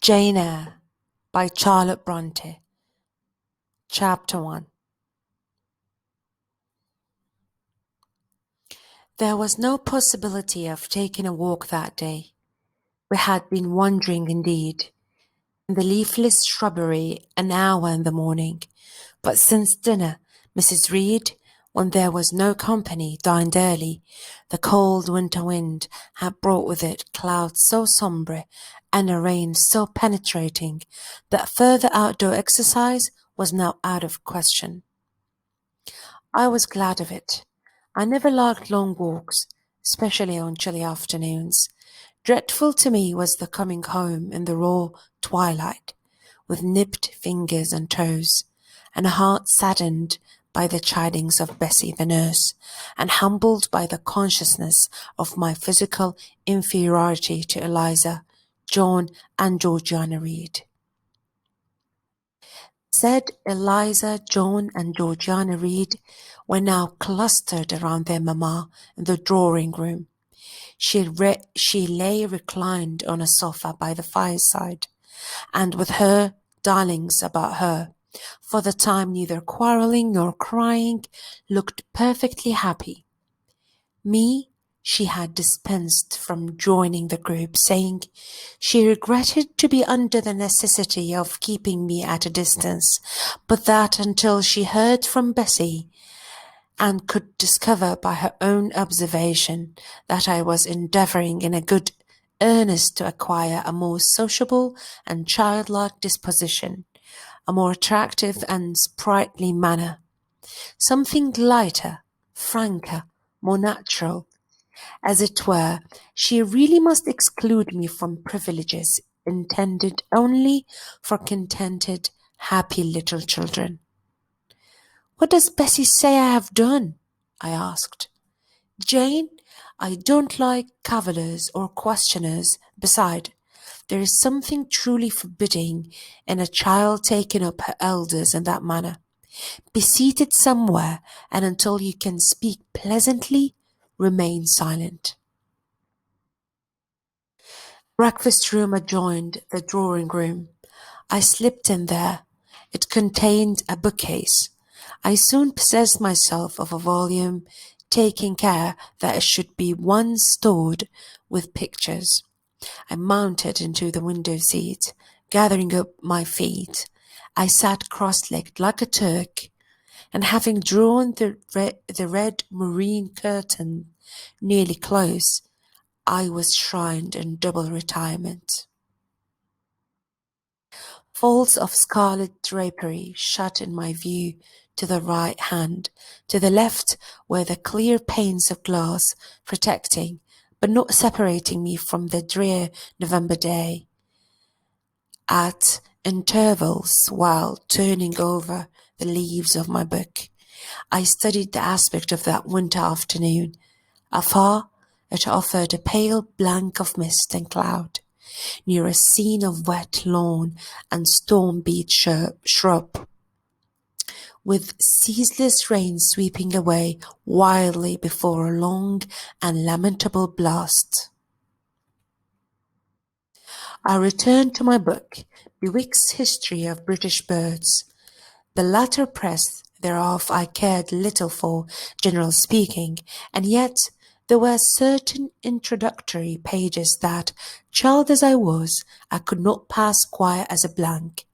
Jane Eyre by Charlotte Bronte. Chapter 1. There was no possibility of taking a walk that day. We had been wandering indeed, in the leafless shrubbery an hour in the morning, but since dinner Mrs. Reed, when there was no company, dined early. The cold winter wind had brought with it clouds so sombre and a rain so penetrating that further outdoor exercise was now out of question. I was glad of it. I never liked long walks, especially on chilly afternoons. Dreadful to me was the coming home in the raw twilight, with nipped fingers and toes, and a heart saddened by the chidings of Bessie the nurse, and humbled by the consciousness of my physical inferiority to Eliza, John, and Georgiana Reed. Said Eliza, John, and Georgiana Reed were now clustered around their mamma in the drawing-room. She lay reclined on a sofa by the fireside, and with her darlings about her, for the time neither quarrelling nor crying, looked perfectly happy. Me, she had dispensed from joining the group, saying she regretted to be under the necessity of keeping me at a distance, but that until she heard from Bessie, and could discover by her own observation that I was endeavouring in a good earnest to acquire a more sociable and childlike disposition, a more attractive and sprightly manner, something lighter, franker, more natural, as it were, she really must exclude me from privileges intended only for contented, happy little children. "What does Bessie say I have done?" I asked. "Jane, I don't like cavillers or questioners. Beside, there is something truly forbidding in a child taking up her elders in that manner. Be seated somewhere, and until you can speak pleasantly, remain silent." Breakfast room adjoined the drawing room. I slipped in there. It contained a bookcase. I soon possessed myself of a volume, taking care that it should be one stored with pictures. I mounted into the window seat, gathering up my feet. I sat cross-legged like a Turk, and having drawn the red moreen curtain nearly close, I was shrined in double retirement. Folds of scarlet drapery shut in my view to the right hand. To the left were the clear panes of glass, protecting, but not separating me from the drear November day. At intervals, while turning over the leaves of my book, I studied the aspect of that winter afternoon. Afar, it offered a pale blank of mist and cloud, near a scene of wet lawn and storm-beat shrub, with ceaseless rain sweeping away wildly before a long and lamentable blast. I returned to my book, Bewick's History of British Birds. The latter press thereof I cared little for, generally speaking, and yet there were certain introductory pages that, child as I was, I could not pass quite as a blank.